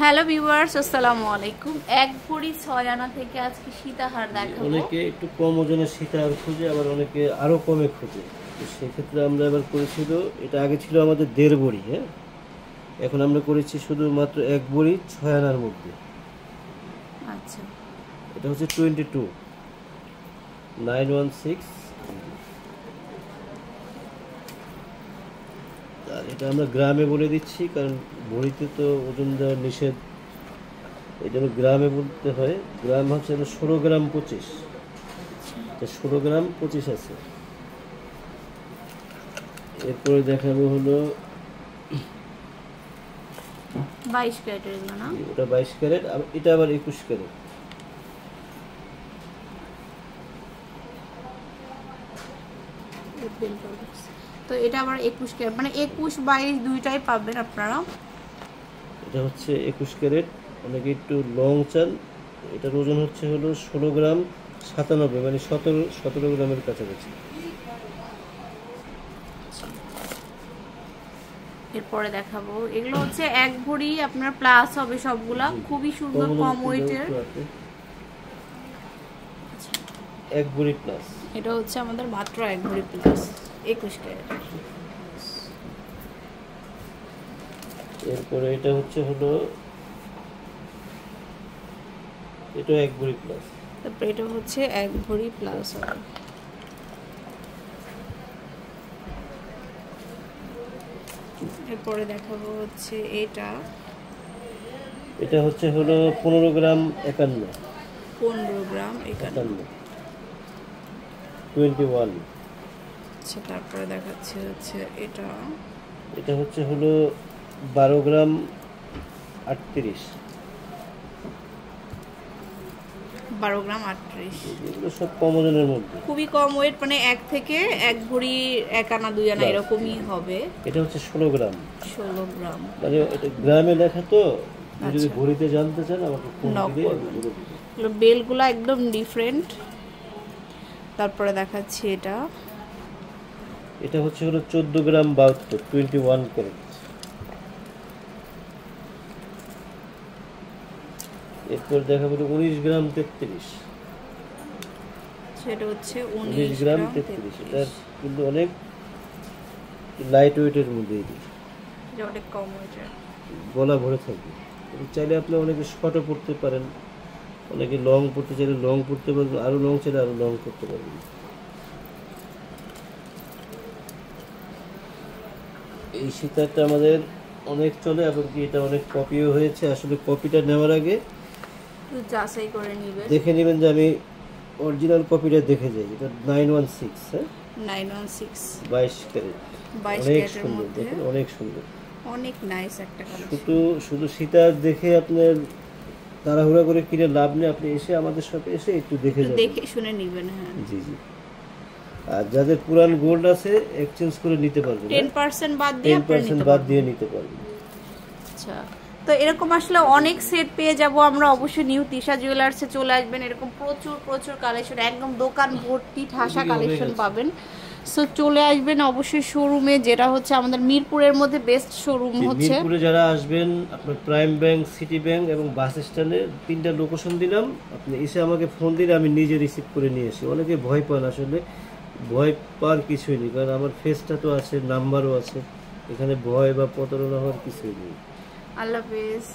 Hello viewers, আসসালামু আলাইকুম। এক ভরি 6 আনা থেকে আজকে সীতাহার দেখাবো। অনেকে একটু কম ওজনের সীতাহার খুঁজে, আবার অনেকে আরো কমে খুঁজে। তো সেক্ষেত্রে আমরা এবার করেছিল, এটা আগে ছিল আমাদের 1.5 ভরি, হ্যাঁ, এখন আমরা করেছি শুধুমাত্র 1 ভরি 6 আনার মধ্যে। আচ্ছা, এটা হচ্ছে 22 916। আর এটা আমরা গ্রামে বলে দিচ্ছি, কারণ ভরিতে তো ওজন দেওয়া নিষেধ, এই জন্য গ্রামে বলতে হয়। গ্রাম হচ্ছে 16 গ্রাম 25, 16 গ্রাম 25 আছে। এরপরে দেখাবো হলো 22 ক্যারেটের এগুলো না? ওটা 22 ক্যারেট, এটা আবার 21 ক্যারেট। তো এটা আবার 21 ক্যারেট, মানে 21 22 দুইটাই পাবেন আপনারা। এটা হচ্ছে 21 ক্যারেট, অনেকে একটু লং চান। এটার ওজন হচ্ছে হলো 16 গ্রাম 97, মানে 17 গ্রামের কাছাকাছি। এরপরে দেখাবো এগুলো হচ্ছে 1 ভরি আপনার প্লাস হবে সবগুলা, খুবই সুন্দর কম ওয়েটের। 1 ভরি প্লাস, এটা হচ্ছে আমাদের মাত্র 1 ভরি প্লাস 21 ক্যারেট। এরপরে এটা হচ্ছে হলো, এটা 1 ভরি প্লাস। তারপরে এটা হচ্ছে 1 ভরি প্লাস হবে। এরপরে দেখাবো হচ্ছে এটা হচ্ছে হলো 15 গ্রাম 51, 15 গ্রাম 51। 21। আচ্ছা, তারপরে দেখাচ্ছে হচ্ছে এটা হচ্ছে হলো 12 গ্রাম 38, 12 গ্রাম 38। এগুলো সব কম ওজনের মধ্যে, খুবই কম ওয়েট, মানে 1 থেকে 1 ভরি 1 আনা 2 আনা এরকমই হবে। এটা হচ্ছে 16 গ্রাম। 16 গ্রাম, মানে এটা গ্রামে লেখা তো, যদি আচ্ছা, ভরিতে জানতে চান আমাকে ফোন নক দিলে আমি করবেন। বলে দিব। এগুলো বেলগুলো একদম ডিফারেন্ট। তারপরে দেখাচ্ছি এটা হচ্ছে হলো 14 গ্রাম 72, 21 ক্যারেট। এরপর দেখাবো 19 গ্রাম 33, সেটা হচ্ছে 19 19 গ্রাম গ্রাম 33। এটা 33। কিন্তু অনেক লাইট ওয়েটের মধ্যে, এটি এটা অনেক কম ওয়েটের। গলা ভরে থাকবে। চাইলে আপনি অনেকে শর্টও পড়তে পারেন, অনেকে লং পড়তে চাইলে লং পড়তে পারবেন, আরও লং চাইলে আরও লং করতে পারবেন। এই সীতারটা আমাদের অনেক চলে, এবং কি এটা অনেক কপিও হয়েছে। আসলে কপিটা নেওয়ার আগে যাচাই করে নেবেন, দেখে নেবেন যে আমি অরিজিনাল কপিটা দেখে যাই। এটা 916, হ্যাঁ, 916 22 ক্যারেট, 22 অনেক ক্যারেটের সুন্দর, মধ্যে। দেখেন অনেক সুন্দর। অনেক নাইস একটা কালেকশন। শুধু সীতার দেখে আপনার তাড়াহুড়া করে কিনে লাভ নেই, আপনি এসে আমাদের শপে এসে একটু দেখে যাবেন, দেখে শুনে নেবেন। হ্যাঁ, জি জি। আর যাদের পুরান গোল্ড আছে এক্সচেঞ্জ করে নিতে পারবেন, 10% বাদ দিয়ে আপনারা 10% নিতে বাদ পারবেন। দিয়ে নিতে পারবেন। আচ্ছা, তো এরকম আসলে অনেক সেট পেয়ে যাব আমরা। অবশ্যই নিউ তিশা জুয়েলার্সে চলে আসবেন, এরকম প্রচুর প্রচুর কালেকশন, একদম দোকান ভর্তি ঠাসা কালেকশন পাবেন। সো চলে আসবেন অবশ্যই শোরুমে, যেটা হচ্ছে আমাদের মিরপুরের মধ্যে বেস্ট শোরুম হচ্ছে। মিরপুরে যারা আসবেন, আপনার প্রাইম ব্যাংক, সিটি ব্যাংক এবং বাস স্ট্যান্ডে 3টা লোকেশন দিলাম, আপনি এসে আমাকে ফোন দিলে আমি নিজে রিসিভ করে নিয়ে আসি। অনেকে ভয় পান, আসলে ভয় পাওয়ার কিছুই নেই, কারণ আমার ফেসটা তো আছে, নাম্বারও আছে, এখানে ভয় বা প্রতারণা হওয়ার কিছুই নেই। আল্লাহ হাফেজ।